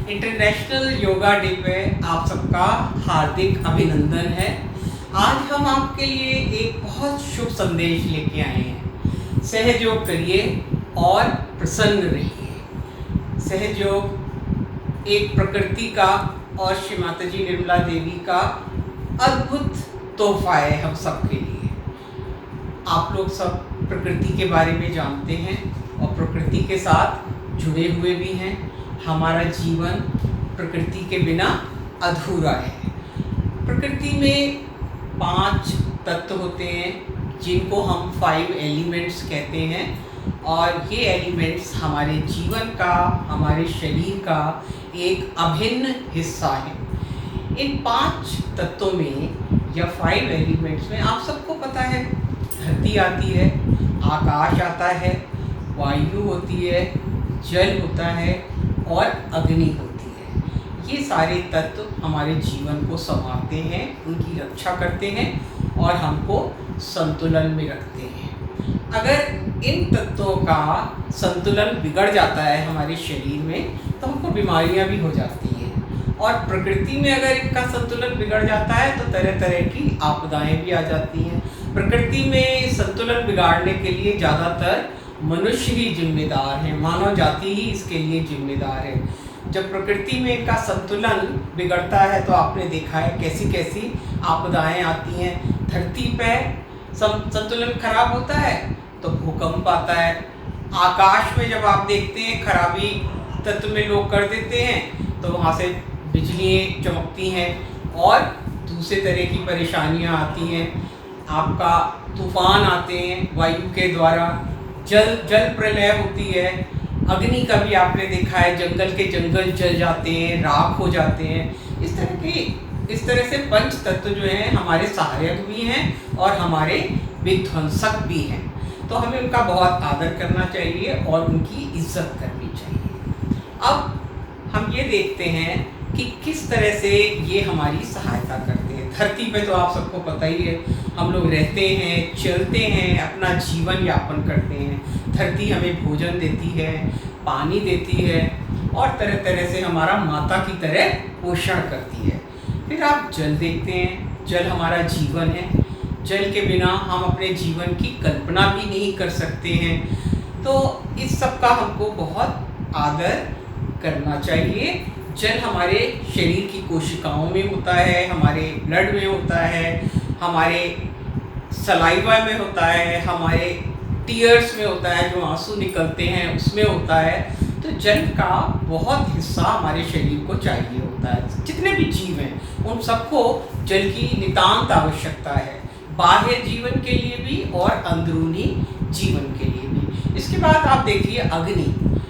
International yoga day पे आप सबका हार्दिक अभिनंदन है। आज हम आपके लिए एक बहुत शुभ संदेश लेके आए हैं। सहयोग करिए और प्रसन्न रहिए। सहयोग एक प्रकृति का और श्री माता जी निर्मला देवी का अद्भुत तोहफा है हम सबके लिए। आप लोग सब प्रकृति के बारे में जानते हैं और प्रकृति के साथ जुड़े हुए भी हैं। हमारा जीवन प्रकृति के बिना अधूरा है। प्रकृति में 5 तत्व होते हैं जिनको हम 5 एलिमेंट्स कहते हैं, और ये एलिमेंट्स हमारे जीवन का, हमारे शरीर का एक अभिन्न हिस्सा है। इन 5 तत्वों में या 5 एलिमेंट्स में आप सबको पता है, धरती आती है, आकाश आता है, वायु होती है, जल होता है और अग्नि होती है। ये सारे तत्व हमारे जीवन को संवारते हैं, उनकी रक्षा करते हैं और हमको संतुलन में रखते हैं। अगर इन तत्वों का संतुलन बिगड़ जाता है हमारे शरीर में तो हमको बीमारियां भी हो जाती हैं, और प्रकृति में अगर इनका संतुलन बिगड़ जाता है तो तरह तरह की आपदाएं भी आ जाती हैं। प्रकृति में संतुलन बिगाड़ने के लिए ज़्यादातर मनुष्य ही जिम्मेदार है, मानव जाति ही इसके लिए जिम्मेदार है। जब प्रकृति में इनका संतुलन बिगड़ता है तो आपने देखा है कैसी कैसी आपदाएं आती हैं। धरती पे संतुलन खराब होता है तो भूकंप आता है। आकाश में जब आप देखते हैं खराबी तत्व में लोग कर देते हैं तो वहाँ से बिजलियाँ चमकती हैं और दूसरे तरह की परेशानियाँ आती हैं। आपका तूफान आते हैं वायु के द्वारा, जल प्रलय होती है। अग्नि का भी आपने देखा है, जंगल के जंगल जल जाते हैं, राख हो जाते हैं। इस तरह से 5 तत्व जो हैं हमारे सहायक भी हैं और हमारे विध्वंसक भी हैं। तो हमें उनका बहुत आदर करना चाहिए और उनकी इज्जत करनी चाहिए। अब हम ये देखते हैं कि किस तरह से ये हमारी सहायता करते हैं। धरती पे तो आप सबको पता ही है, हम लोग रहते हैं, चलते हैं, अपना जीवन यापन करते हैं। धरती हमें भोजन देती है, पानी देती है और तरह तरह से हमारा माता की तरह पोषण करती है। फिर आप जल देखते हैं, जल हमारा जीवन है। जल के बिना हम अपने जीवन की कल्पना भी नहीं कर सकते हैं। तो इस सब का हमको बहुत आदर करना चाहिए। जल हमारे शरीर की कोशिकाओं में होता है, हमारे ब्लड में होता है, हमारे सलाइवा में होता है, हमारे टीयर्स में होता है, जो आंसू निकलते हैं उसमें होता है। तो जल का बहुत हिस्सा हमारे शरीर को चाहिए होता है। जितने भी जीव हैं उन सबको जल की नितांत आवश्यकता है, बाह्य जीवन के लिए भी और अंदरूनी जीवन के लिए भी। इसके बाद आप देखिए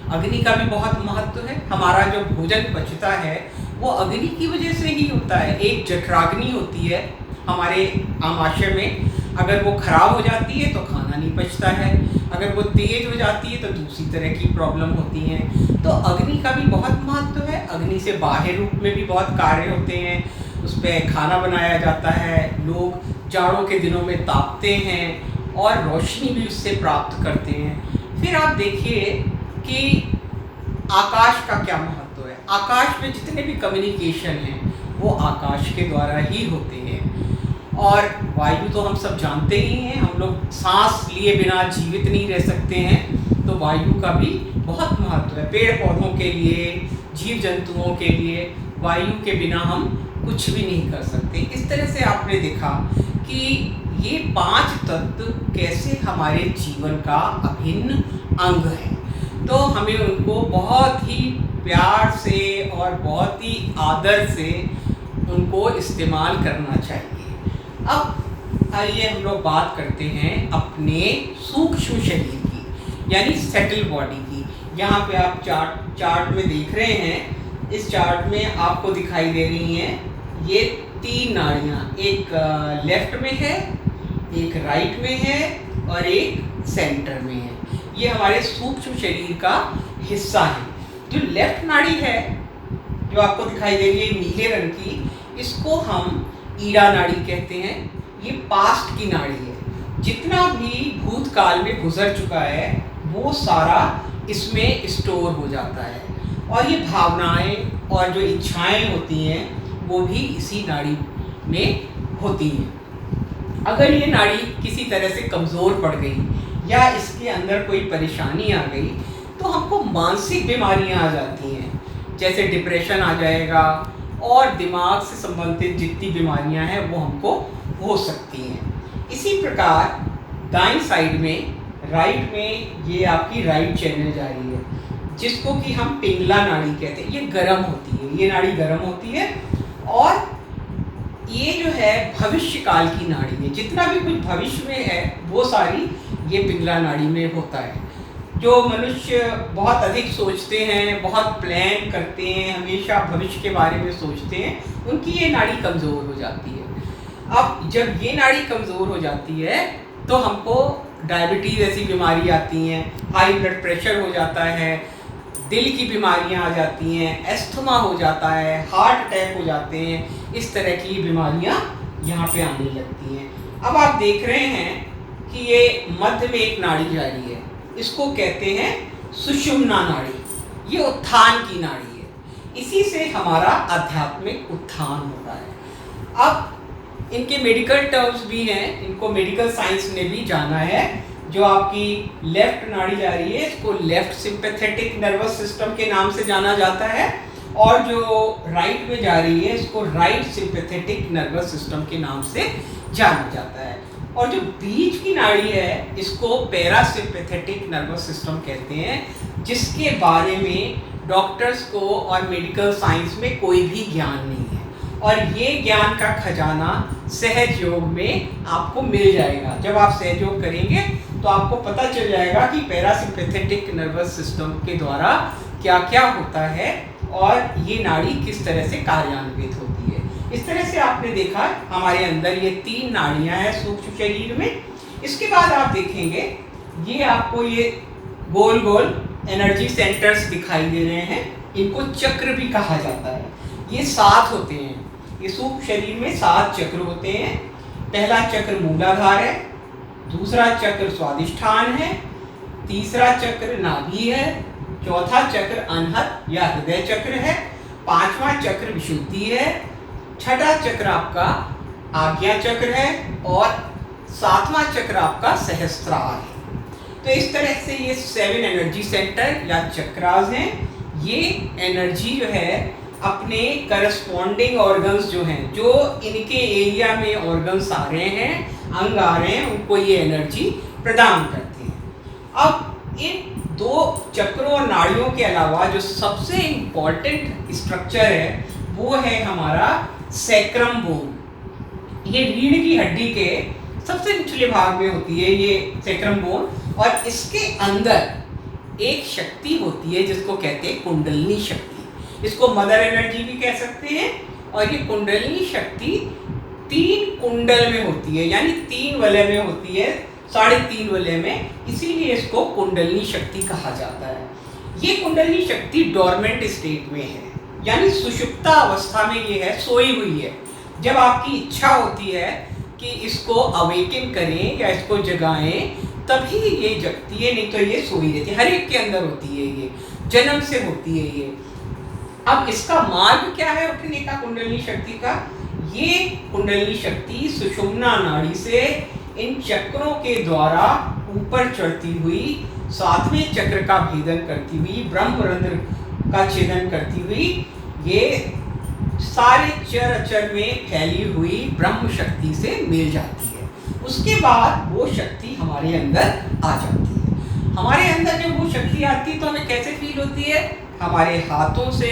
अग्नि का भी बहुत महत्व है। हमारा जो भोजन पचता है वो अग्नि की वजह से ही होता है। एक जठराग्नि होती है हमारे आमाशय में, अगर वो खराब हो जाती है तो खाना नहीं पचता है, अगर वो तेज हो जाती है तो दूसरी तरह की प्रॉब्लम होती हैं। तो अग्नि का भी बहुत महत्व है। अग्नि से बाह्य रूप में भी बहुत कार्य होते हैं, उस पर खाना बनाया जाता है, लोग जाड़ों के दिनों में तापते हैं और रोशनी भी उससे प्राप्त करते हैं। फिर आप देखिए कि आकाश का क्या महत्व है। आकाश में जितने भी कम्युनिकेशन हैं वो आकाश के द्वारा ही होते हैं। और वायु तो हम सब जानते ही हैं, हम लोग सांस लिए बिना जीवित नहीं रह सकते हैं। तो वायु का भी बहुत महत्व है। पेड़ पौधों के लिए, जीव जंतुओं के लिए वायु के बिना हम कुछ भी नहीं कर सकते। इस तरह से आपने देखा कि ये 5 तत्व कैसे हमारे जीवन का अभिन्न अंग है। तो हमें उनको बहुत ही प्यार से और बहुत ही आदर से उनको इस्तेमाल करना चाहिए। अब आइए हम लोग बात करते हैं अपने सूक्ष्म शरीर की, यानी सेटल बॉडी की। यहाँ पे आप चार्ट में देख रहे हैं, इस चार्ट में आपको दिखाई दे रही हैं ये 3 नाड़ियाँ, एक लेफ्ट में है, एक राइट में है और एक सेंटर में है। ये हमारे सूक्ष्म शरीर का हिस्सा है। जो लेफ्ट नाड़ी है जो आपको दिखाई दे रही है नीले रंग की, इसको हम ईड़ा नाड़ी कहते हैं। ये पास्ट की नाड़ी है। जितना भी भूतकाल में गुजर चुका है वो सारा इसमें स्टोर हो जाता है और ये भावनाएं, और जो इच्छाएं होती हैं वो भी इसी नाड़ी में होती हैं। अगर ये नाड़ी किसी तरह से कमज़ोर पड़ गई या इसके अंदर कोई परेशानी आ गई तो हमको मानसिक बीमारियां आ जाती हैं, जैसे डिप्रेशन आ जाएगा और दिमाग से संबंधित जितनी बीमारियां हैं वो हमको हो सकती हैं। इसी प्रकार दाईं साइड में राइट में ये आपकी राइट चैनल जा रही है, जिसको कि हम पिंगला नाड़ी कहते हैं। ये गर्म होती है, ये नाड़ी गर्म होती है और ये जो है भविष्य काल की नाड़ी है। जितना भी कुछ भविष्य में है वो सारी ये पिंगला नाड़ी में होता है। जो मनुष्य बहुत अधिक सोचते हैं, बहुत प्लान करते हैं, हमेशा भविष्य के बारे में सोचते हैं, उनकी ये नाड़ी कमज़ोर हो जाती है। अब जब ये नाड़ी कमज़ोर हो जाती है तो हमको डायबिटीज़ ऐसी बीमारी आती हैं, हाई ब्लड प्रेशर हो जाता है, दिल की बीमारियां आ जाती हैं, एस्थमा हो जाता है, हार्ट अटैक हो जाते हैं। इस तरह की बीमारियां यहाँ पे आने लगती हैं। अब आप देख रहे हैं कि ये मध्य में एक नाड़ी जा रही है, इसको कहते हैं सुषुम्ना नाड़ी। ये उत्थान की नाड़ी है, इसी से हमारा आध्यात्मिक उत्थान होता है। अब इनके मेडिकल टर्म्स भी हैं, इनको मेडिकल साइंस ने भी जाना है। जो आपकी लेफ्ट नाड़ी जा रही है इसको लेफ्ट सिंपैथेटिक नर्वस सिस्टम के नाम से जाना जाता है, और जो राइट में जा रही है इसको राइट सिंपैथेटिक नर्वस सिस्टम के नाम से जाना जाता है। और जो बीच की नाड़ी है इसको पैरासिम्पैथेटिक नर्वस सिस्टम कहते हैं, जिसके बारे में डॉक्टर्स को और मेडिकल साइंस में कोई भी ज्ञान नहीं है। और ये ज्ञान का खजाना सहज योग में आपको मिल जाएगा। जब आप सहज योग करेंगे तो आपको पता चल जाएगा कि पैरासिम्पैथेटिक नर्वस सिस्टम के द्वारा क्या क्या होता है और ये नाड़ी किस तरह से कार्यान्वित होती है। इस तरह से आपने देखा हमारे अंदर ये 3 नाड़ियां हैं सूक्ष्म शरीर में। इसके बाद आप देखेंगे ये आपको ये गोल गोल एनर्जी सेंटर्स दिखाई दे रहे हैं, इनको चक्र भी कहा जाता है। ये 7 होते हैं, ये सूक्ष्म शरीर में 7 चक्र होते हैं। पहला चक्र मूलाधार है, दूसरा चक्र स्वादिष्ठान है, तीसरा चक्र नाभि है, चौथा चक्र अनहत या हृदय चक्र है, 5वां चक्र विशुद्धि है, छठा चक्र आपका आज्ञा चक्र है और 7वां चक्र आपका सहस्त्रार है। तो इस तरह से ये 7 एनर्जी सेंटर या चक्रास हैं। ये एनर्जी जो है अपने करस्पॉन्डिंग ऑर्गन्स जो हैं, जो इनके एरिया में ऑर्गन्स आ रहे हैं, अंग आ रहे हैं, उनको ये एनर्जी प्रदान करते हैं। अब इन 2 चक्रों और नाड़ियों के अलावा जो सबसे इम्पॉर्टेंट स्ट्रक्चर है वो है हमारा सैक्रम बोन। ये रीढ़ की हड्डी के सबसे निचले भाग में होती है ये सैक्रम बोन, और इसके अंदर एक शक्ति होती है जिसको कहते हैं कुंडलिनी शक्ति। इसको मदर एनर्जी भी कह सकते हैं। और ये कुंडलिनी शक्ति 3 कुंडल में होती है, यानी 3 वलय में होती है, 3.5 वलय में, इसीलिए इसको कुंडलिनी शक्ति कहा जाता है। ये कुंडलिनी शक्ति डोरमेंट स्टेट में है, यानी सुषुप्ता अवस्था में ये है, सोई हुई है। जब आपकी इच्छा होती है कि इसको अवेकन करें या इसको जगाएं तभी ये जगती है, नहीं तो ये सोई रहती है। हर एक के अंदर होती है, ये जन्म से होती है ये। अब इसका मार्ग क्या है उठने का कुंडलिनी शक्ति का? ये कुंडलिनी शक्ति सुषुम्ना नाड़ी से इन चक्रों के द्वारा ऊपर चढ़ती हुई 7वें चक्र का भेदन करती हुई, ब्रह्मरंध्र का छेदन करती हुई, ये सारे चर अचर में फैली हुई ब्रह्म शक्ति से मिल जाती है। उसके बाद वो शक्ति हमारे अंदर आ जाती है। हमारे अंदर जब वो शक्ति आती है तो हमें कैसे फील होती है? हमारे हाथों से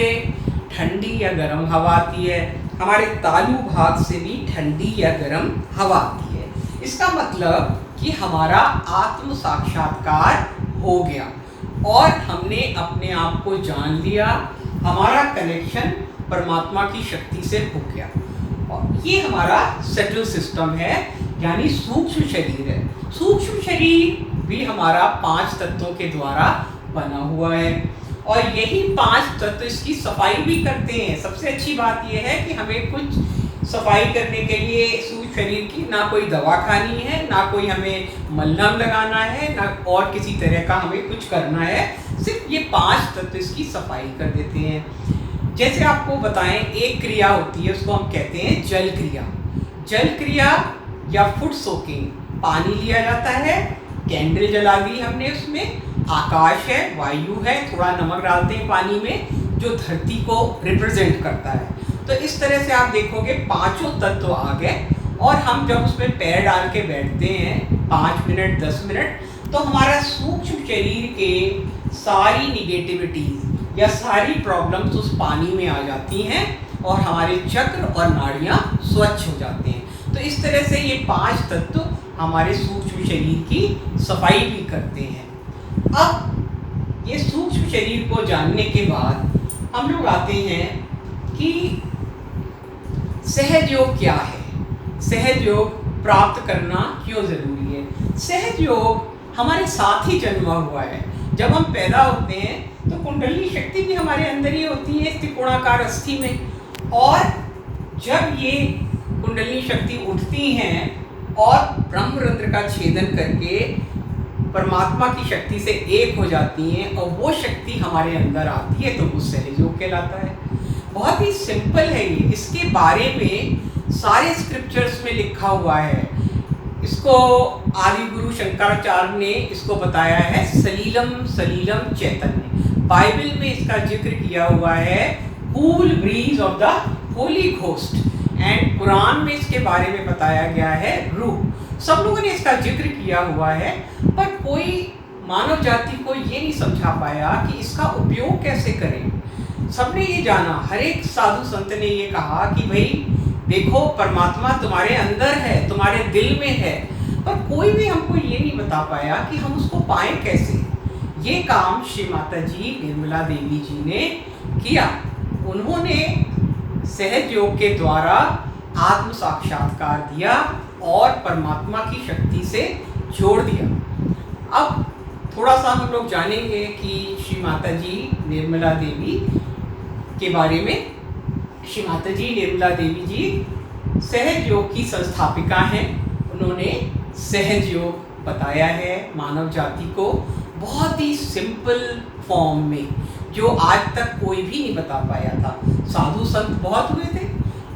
ठंडी या गर्म हवा आती है, हमारे तालू भाग से भी ठंडी या गर्म हवा आती है। इसका मतलब कि हमारा आत्म साक्षात्कार हो गया और हमने अपने आप को जान लिया, हमारा कनेक्शन परमात्मा की शक्ति से हो गया। और ये हमारा सेटल सिस्टम है, यानी सूक्ष्म शरीर है। सूक्ष्म शरीर भी हमारा 5 तत्वों के द्वारा बना हुआ है और यही 5 तत्व इसकी सफाई भी करते हैं। सबसे अच्छी बात यह है कि हमें कुछ सफाई करने के लिए सूक्ष्म शरीर की ना कोई दवा खानी है, ना कोई हमें मलहम लगाना है, ना और किसी तरह का हमें कुछ करना है। सिर्फ ये 5 तत्व इसकी सफाई कर देते हैं। जैसे आपको बताएं, एक क्रिया होती है, उसको हम कहते हैं जल क्रिया। जल क्रिया या फूड सोकिंग, पानी लिया जाता है, कैंडल जला दी हमने, उसमें आकाश है, वायु है, थोड़ा नमक डालते हैं पानी में जो धरती को रिप्रेजेंट करता है। तो इस तरह से आप देखोगे पांचों तत्व आ गए, और हम जब उसमें पैर डाल के बैठते हैं 5 मिनट 10 मिनट, तो हमारा सूक्ष्म शरीर के सारी निगेटिविटीज या सारी प्रॉब्लम्स उस पानी में आ जाती हैं, और हमारे चक्र और नाड़ियाँ स्वच्छ हो जाते हैं। तो इस तरह से ये 5 तत्व हमारे सूक्ष्म शरीर की सफाई भी करते हैं। अब ये सूक्ष्म शरीर को जानने के बाद हम लोग आते हैं कि सहज योग क्या है, सहज योग प्राप्त करना क्यों जरूरी है। सहज योग हमारे साथ ही जन्मा हुआ है। जब हम पैदा होते हैं तो कुंडली शक्ति भी हमारे अंदर ही होती है, त्रिकोणाकार अस्थि में, और जब ये कुंडली शक्ति उठती हैं और ब्रह्मरंध्र का छेदन करके परमात्मा की शक्ति से एक हो जाती हैं और वो शक्ति हमारे अंदर आती है, तो वो सहज योग कहलाता है। बहुत ही सिंपल है ये, इसके बारे में सारे स्क्रिप्चर्स में लिखा हुआ है। इसको आदि गुरु शंकराचार्य ने इसको बताया है सलीलम सलीलम चैतन्य। बाइबल में इसका जिक्र किया हुआ है cool bridge of the Holi ghost, and Quran में इसके बारे में बताया गया है रूह। सब लोगों ने इसका जिक्र किया हुआ है, पर कोई मानव जाति को ये नहीं समझा पाया कि इसका उपयोग कैसे करें। सबने ये जाना, हर एक साधु संत ने ये कहा कि भाई देखो, परमात्मा तुम्हारे अंदर है, तुम्हारे दिल में है, पर कोई भी हमको ये नहीं बता पाया कि हम उसको पाएं कैसे। ये काम श्री माता जी निर्मला देवी जी ने किया। उन्होंने सहज योग के द्वारा आत्म साक्षात्कार दिया और परमात्मा की शक्ति से जोड़ दिया। अब थोड़ा सा हम लोग जानेंगे कि श्री माता जी निर्मला देवी के बारे में। श्री माता जी निर्मला देवी जी सहज योग की संस्थापिका हैं। उन्होंने सहज योग बताया है मानव जाति को बहुत ही सिंपल फॉर्म में, जो आज तक कोई भी नहीं बता पाया था। साधु संत बहुत हुए थे,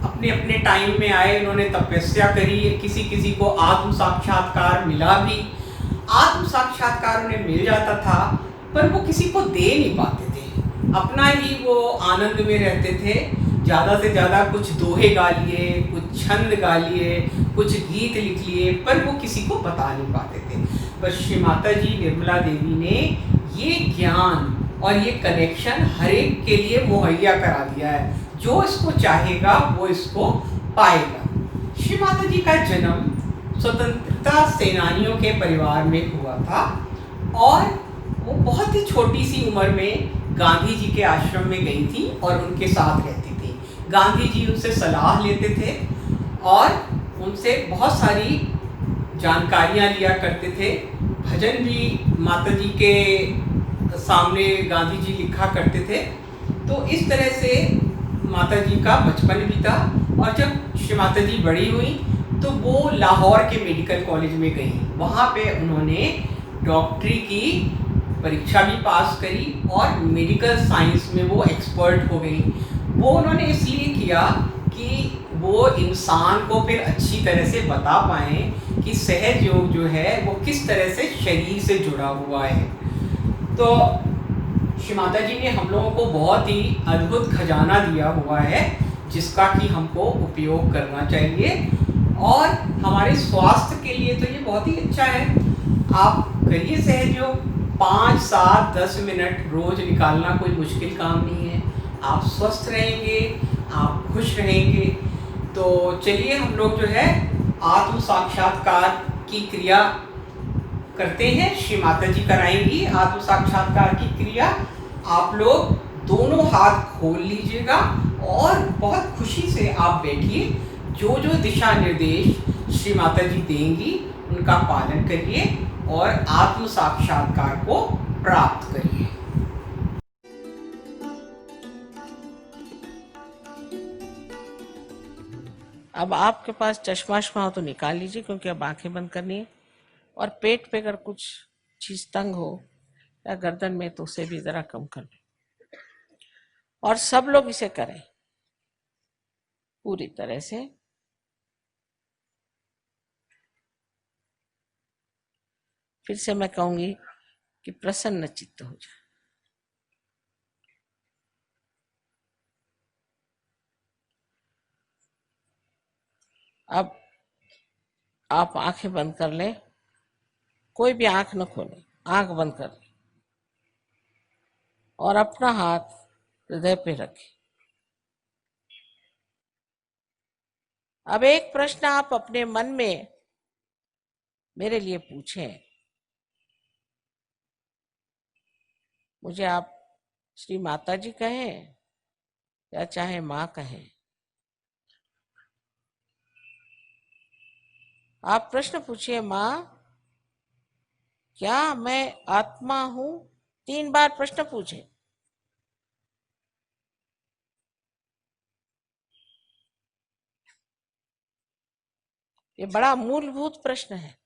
अपने अपने टाइम में आए, उन्होंने तपस्या करी, किसी किसी को आत्म साक्षात्कार मिला भी। आत्म साक्षात्कार उन्हें मिल जाता था, पर वो किसी को दे नहीं पाते थे, अपना ही वो आनंद में रहते थे। ज़्यादा से ज़्यादा कुछ दोहे गा लिए, कुछ छंद गा लिए, कुछ गीत लिख लिए, पर वो किसी को बता नहीं पाते थे। पर श्री माता जी निर्मला देवी ने ये ज्ञान और ये कनेक्शन हर एक के लिए मुहैया करा दिया है। जो इसको चाहेगा वो इसको पाएगा। श्री माता जी का जन्म स्वतंत्रता सेनानियों के परिवार में हुआ था, और वो बहुत ही छोटी सी उम्र में गांधी जी के आश्रम में गई थी और उनके साथ रहती थी। गांधी जी उनसे सलाह लेते थे और उनसे बहुत सारी जानकारियाँ लिया करते थे। भजन भी माता जी के सामने गांधी जी लिखा करते थे। तो इस तरह से माता जी का बचपन बीता, और जब श्री माता जी बड़ी हुई तो वो लाहौर के मेडिकल कॉलेज में गई। वहाँ पे उन्होंने डॉक्टरी की परीक्षा भी पास करी और मेडिकल साइंस में वो एक्सपर्ट हो गई। वो उन्होंने इसलिए किया कि वो इंसान को फिर अच्छी तरह से बता पाएँ कि सहज योग जो है वो किस तरह से शरीर से जुड़ा हुआ है। तो श्री माता जी ने हम लोगों को बहुत ही अद्भुत खजाना दिया हुआ है, जिसका कि हमको उपयोग करना चाहिए, और हमारे स्वास्थ्य के लिए तो ये बहुत ही अच्छा है। आप करिए सहज योग, 5, 7, 10 मिनट रोज निकालना कोई मुश्किल काम नहीं है। आप स्वस्थ रहेंगे, आप खुश रहेंगे। तो चलिए हम लोग जो है आत्म साक्षात्कार की क्रिया करते हैं। श्री माता जी कराएंगी आत्म साक्षात्कार की क्रिया। आप लोग दोनों हाथ खोल लीजिएगा और बहुत खुशी से आप बैठिए। जो जो दिशा निर्देश श्री माता जी देंगी उनका पालन करिए और आत्म साक्षात्कार को प्राप्त करिए। अब आपके पास चश्मा हो तो निकाल लीजिए, क्योंकि अब आंखें बंद करनी है। और पेट पे अगर कुछ चीज तंग हो या गर्दन में तो उसे भी जरा कम कर लें। और सब लोग इसे करें पूरी तरह से। फिर से मैं कहूंगी कि प्रसन्न चित्त हो जाए। अब आप आंखें बंद कर लें, कोई भी आंख न खोलें, आंख बंद कर लें और अपना हाथ हृदय पे रखें। अब एक प्रश्न आप अपने मन में मेरे लिए पूछें। मुझे आप श्री माता जी कहें या चाहे माँ कहें, आप प्रश्न पूछिए, माँ क्या मैं आत्मा हूं? 3 बार प्रश्न पूछे। ये बड़ा मूलभूत प्रश्न है।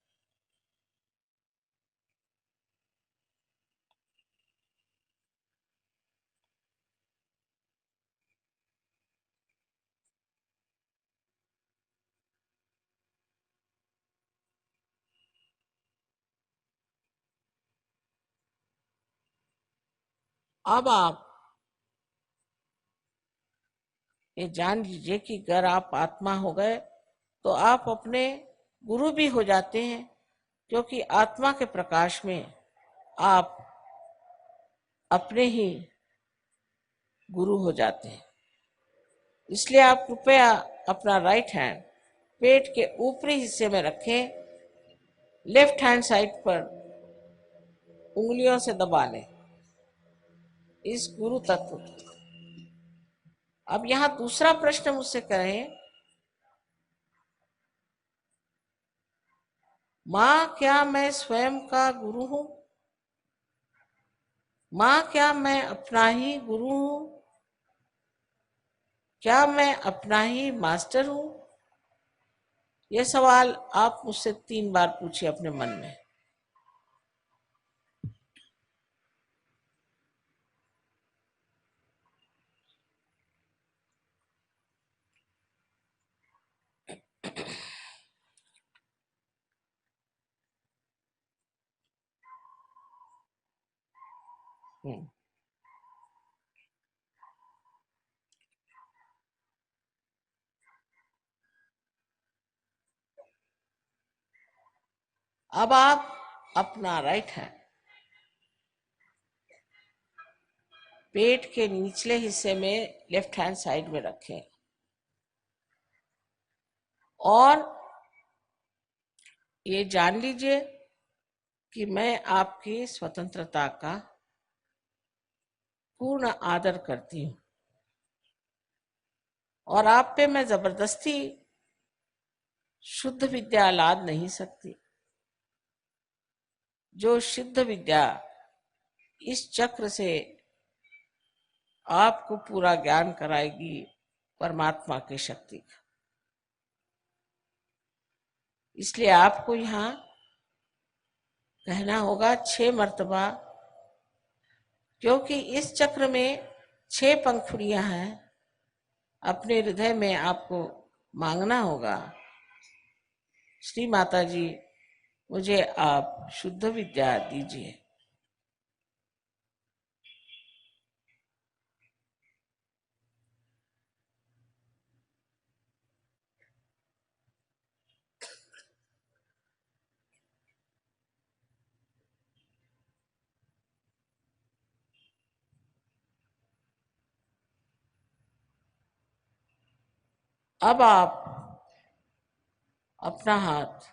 अब आप ये जान लीजिए कि अगर आप आत्मा हो गए तो आप अपने गुरु भी हो जाते हैं, क्योंकि आत्मा के प्रकाश में आप अपने ही गुरु हो जाते हैं। इसलिए आप कृपया अपना राइट हैंड पेट के ऊपरी हिस्से में रखें, लेफ्ट हैंड साइड पर उंगलियों से दबा लें इस गुरु तत्व को। अब यहां दूसरा प्रश्न मुझसे करें, माँ क्या मैं स्वयं का गुरु हूं? माँ क्या मैं अपना ही गुरु हूं? क्या मैं अपना ही मास्टर हूं? ये सवाल आप मुझसे 3 बार पूछिए अपने मन में। हम्म। अब आप अपना राइट हैंड पेट के निचले हिस्से में लेफ्ट हैंड साइड में रखें और ये जान लीजिए कि मैं आपकी स्वतंत्रता का पूर्ण आदर करती हूं और आप पे मैं जबरदस्ती शुद्ध विद्या लाद नहीं सकती। जो शुद्ध विद्या इस चक्र से आपको पूरा ज्ञान कराएगी परमात्मा की शक्ति का। इसलिए आपको यहाँ कहना होगा 6 मर्तबा, क्योंकि इस चक्र में 6 पंखुड़ियां हैं। अपने हृदय में आपको मांगना होगा, श्री माता जी मुझे आप शुद्ध विद्या दीजिए। अब आप अपना हाथ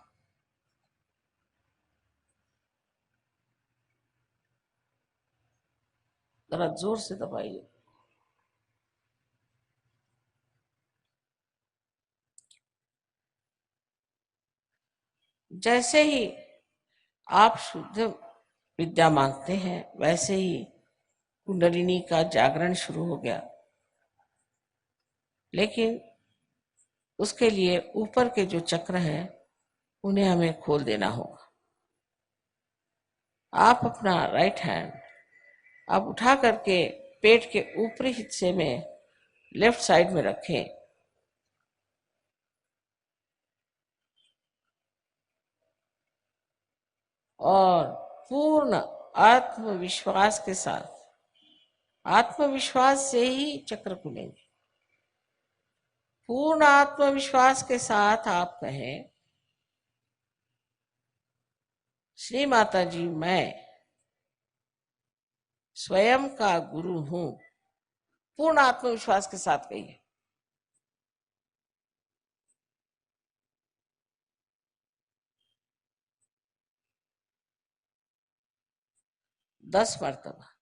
जरा जोर से दबाइए। जैसे ही आप शुद्ध विद्या मांगते हैं वैसे ही कुंडलिनी का जागरण शुरू हो गया। लेकिन उसके लिए ऊपर के जो चक्र हैं उन्हें हमें खोल देना होगा। आप अपना राइट हैंड आप उठा करके पेट के ऊपरी हिस्से में लेफ्ट साइड में रखें और पूर्ण आत्मविश्वास के साथ, आत्मविश्वास से ही चक्र खुलेंगे। पूर्ण आत्मविश्वास के साथ आप कहें, श्री माता जी मैं स्वयं का गुरु हूं। पूर्ण आत्मविश्वास के साथ कहिए। 10 मरतबा,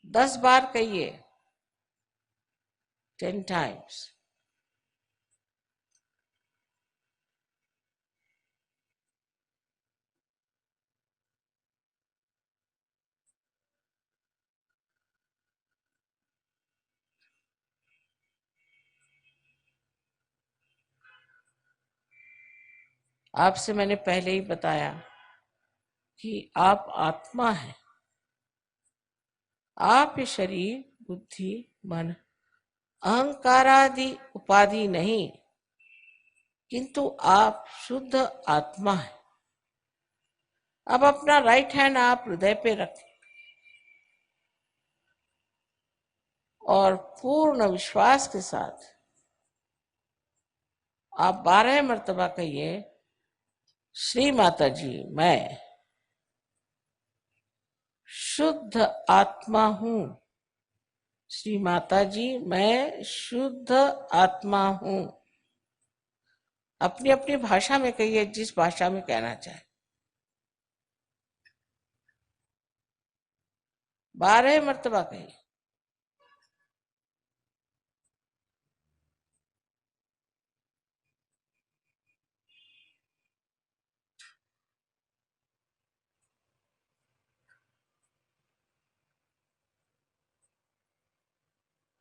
10 बार कहिए, 10 times। आपसे मैंने पहले ही बताया कि आप आत्मा हैं। आप ये शरीर, बुद्धि, मन, अहंकार आदि उपाधि नहीं, किंतु आप शुद्ध आत्मा हैं। अब अपना राइट हैंड आप हृदय पे रखें और पूर्ण विश्वास के साथ आप 12 मर्तबा कहिए, श्री माता जी मैं शुद्ध आत्मा हूं। श्री माता जी मैं शुद्ध आत्मा हूं। अपनी अपनी भाषा में कहिए, जिस भाषा में कहना चाहे। 12 मर्तबा कहिए।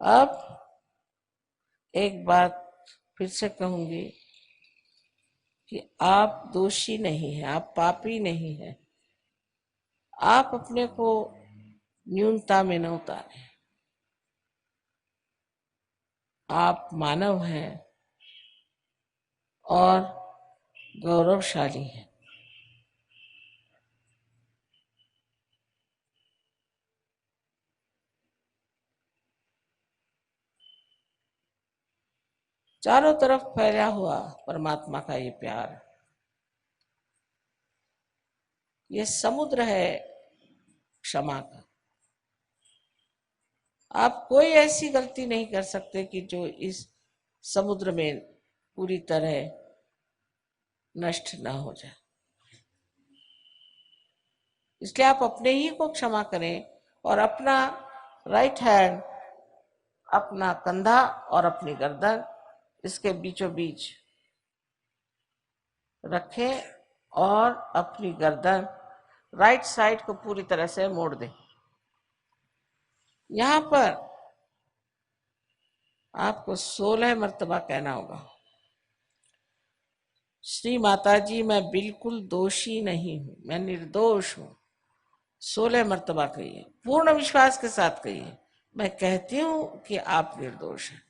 अब एक बात फिर से कहूंगी कि आप दोषी नहीं हैं, आप पापी नहीं हैं। आप अपने को न्यूनता में न उतारें। आप मानव हैं और गौरवशाली हैं। चारों तरफ फैला हुआ परमात्मा का ये प्यार, ये समुद्र है क्षमा का। आप कोई ऐसी गलती नहीं कर सकते कि जो इस समुद्र में पूरी तरह नष्ट ना हो जाए। इसलिए आप अपने ही को क्षमा करें और अपना राइट हैंड, अपना कंधा और अपनी गर्दन इसके बीचों बीच रखें और अपनी गर्दन राइट साइड को पूरी तरह से मोड़ दें। यहां पर आपको 16 मर्तबा कहना होगा, श्री माता जी मैं बिल्कुल दोषी नहीं हूं, मैं निर्दोष हूं। 16 मर्तबा कहिए, पूर्ण विश्वास के साथ कहिए, मैं कहती हूं कि आप निर्दोष हैं।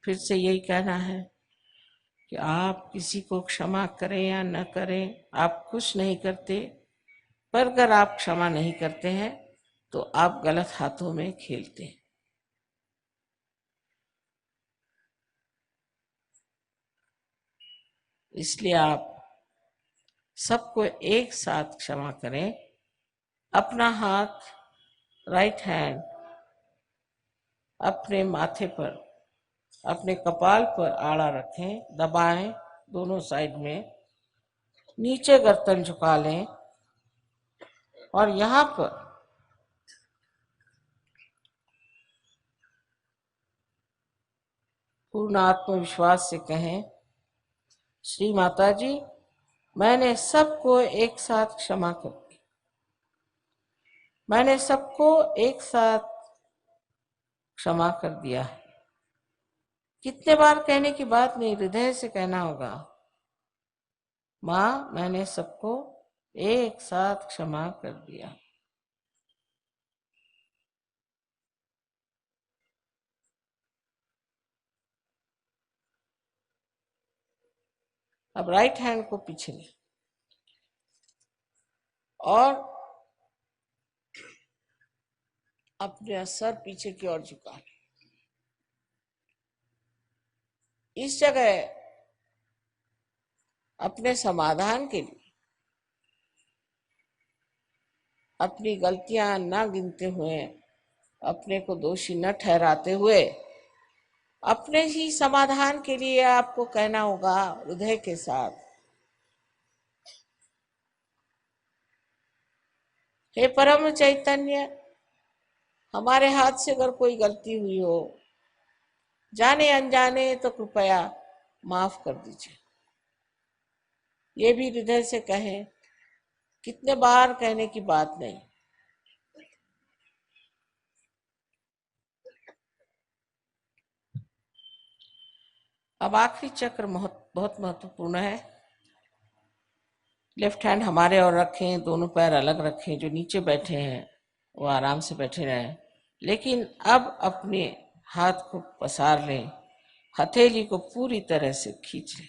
फिर से यही कहना है कि आप किसी को क्षमा करें या न करें, आप कुछ नहीं करते, पर अगर आप क्षमा नहीं करते हैं तो आप गलत हाथों में खेलते हैं। इसलिए आप सबको एक साथ क्षमा करें। अपना हाथ, राइट हैंड अपने माथे पर, अपने कपाल पर आड़ा रखें, दबाएं दोनों साइड में, नीचे गर्दन झुका लें और यहां पर पूर्ण आत्मविश्वास से कहें, श्री माता जी मैंने सबको एक साथ क्षमा कर दी। मैंने सबको एक साथ क्षमा कर दिया है। कितने बार कहने की बात नहीं, हृदय से कहना होगा, माँ मैंने सबको एक साथ क्षमा कर दिया। अब राइट हैंड को पीछे ले और अपने सर पीछे की ओर झुका ले। इस जगह अपने समाधान के लिए अपनी गलतियां न गिनते हुए, अपने को दोषी न ठहराते हुए, अपने ही समाधान के लिए आपको कहना होगा हृदय के साथ, हे परम चैतन्य, हमारे हाथ से अगर कोई गलती हुई हो, जाने अनजाने, तो कृपया माफ कर दीजिए। ये भी हृदय से कहें, कितने बार कहने की बात नहीं। अब आखिरी चक्र बहुत महत्वपूर्ण है। लेफ्ट हैंड हमारे और रखें, दोनों पैर अलग रखें। जो नीचे बैठे हैं वो आराम से बैठे रहें, लेकिन अब अपने हाथ को पसार लें, हथेली को पूरी तरह से खींच लें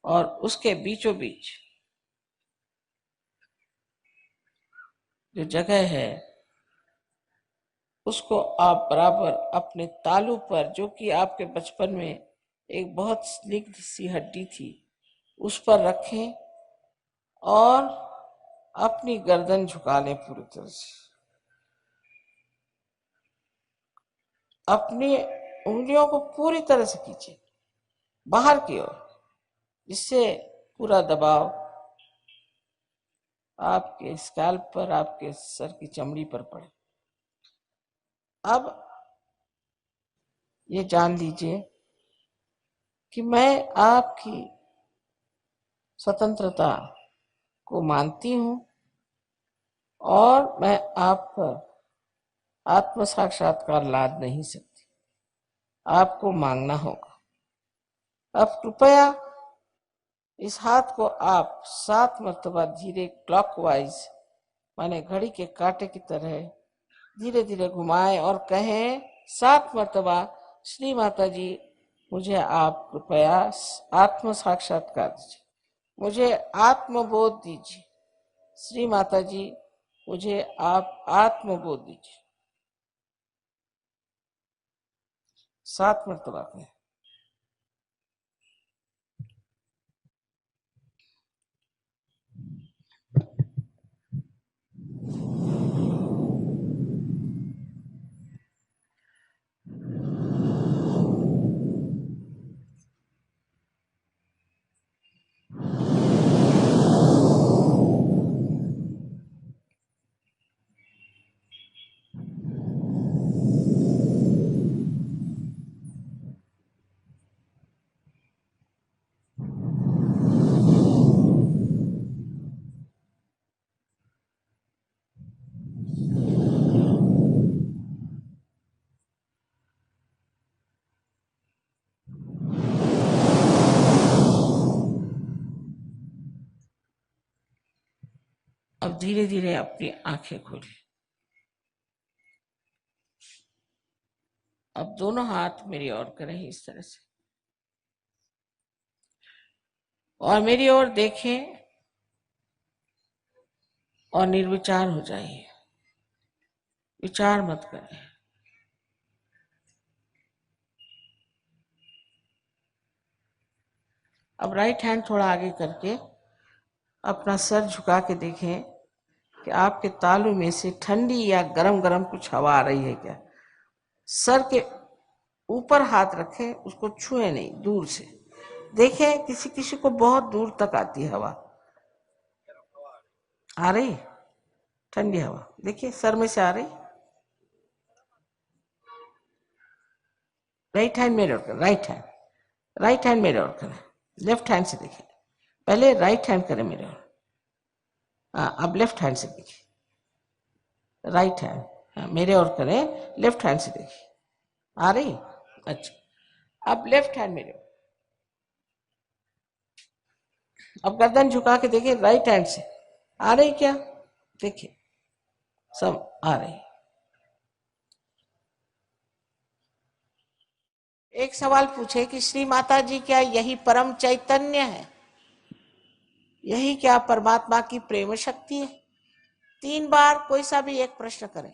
और उसके बीचों बीच जो जगह है उसको आप बराबर अपने तालू पर, जो कि आपके बचपन में एक बहुत स्निग्ध सी हड्डी थी, उस पर रखें और अपनी गर्दन झुका लें पूरी तरह से। अपनी उंगलियों को पूरी तरह से खींचें बाहर की ओर, जिससे पूरा दबाव आपके स्कैल्प पर, आपके सर की चमड़ी पर पड़े। अब ये जान लीजिए कि मैं आपकी स्वतंत्रता को मानती हूं और मैं आप पर आत्म साक्षात्कार लाद नहीं सकती। आपको मांगना होगा। अब कृपया इस हाथ को आप 7 मर्तबा धीरे क्लॉकवाइज, माने घड़ी के कांटे की तरह धीरे धीरे घुमाएं और कहें 7 मर्तबा, श्री माता जी मुझे आप कृपया आत्म साक्षात्कार दीजिए, मुझे आत्मबोध दीजिए। श्री माता जी मुझे आप आत्मबोध दीजिए। 7 मर्तबा कहें। अब धीरे धीरे अपनी आंखें खोलें। अब दोनों हाथ मेरी ओर करें इस तरह से और मेरी ओर देखें और निर्विचार हो जाइए, विचार मत करें। अब राइट हैंड थोड़ा आगे करके अपना सर झुका के देखें कि आपके तालू में से ठंडी या गरम गरम कुछ हवा आ रही है क्या। सर के ऊपर हाथ रखें, उसको छुए नहीं, दूर से देखें। किसी किसी को बहुत दूर तक आती है हवा, आ रही ठंडी हवा, देखिए सर में से आ रही। राइट हैंड मेरे ओर करें, राइट हैंड मेरे ओर करें। लेफ्ट हैंड से देखिए, पहले राइट हैंड करें मेरे ओर। हाँ, अब लेफ्ट हैंड से देखिए। राइट हैंड, हाँ, मेरे और करें, लेफ्ट हैंड से देखिए, आ रही? अच्छा, अब लेफ्ट हैंड मेरे, अब गर्दन झुका के देखिए राइट हैंड से, आ रही क्या? देखिए सब आ रही। एक सवाल पूछे कि श्री माता जी, क्या यही परम चैतन्य है? यही क्या परमात्मा की प्रेम शक्ति है? 3 बार कोई सा भी एक प्रश्न करें,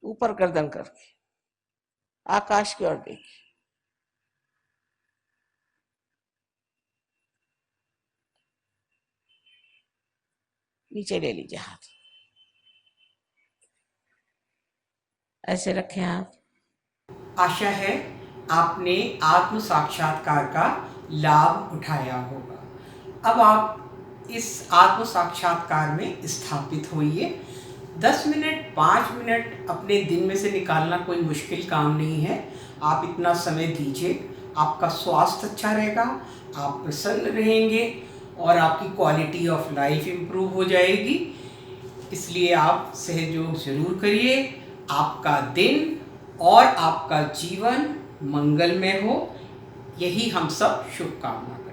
ऊपर गर्दन करके आकाश की ओर देखिए। नीचे ले लीजिए हाथ, ऐसे रखें हाथ। आशा है आपने आत्म साक्षात्कार का लाभ उठाया होगा। अब आप इस आत्म साक्षात्कार में स्थापित होइए। 10 मिनट 5 मिनट अपने दिन में से निकालना कोई मुश्किल काम नहीं है। आप इतना समय दीजिए, आपका स्वास्थ्य अच्छा रहेगा, आप प्रसन्न रहेंगे और आपकी क्वालिटी ऑफ लाइफ इम्प्रूव हो जाएगी। इसलिए आप सहयोग जरूर करिए। आपका दिन और आपका जीवन मंगलमय हो, यही हम सब शुभकामना करते हैं।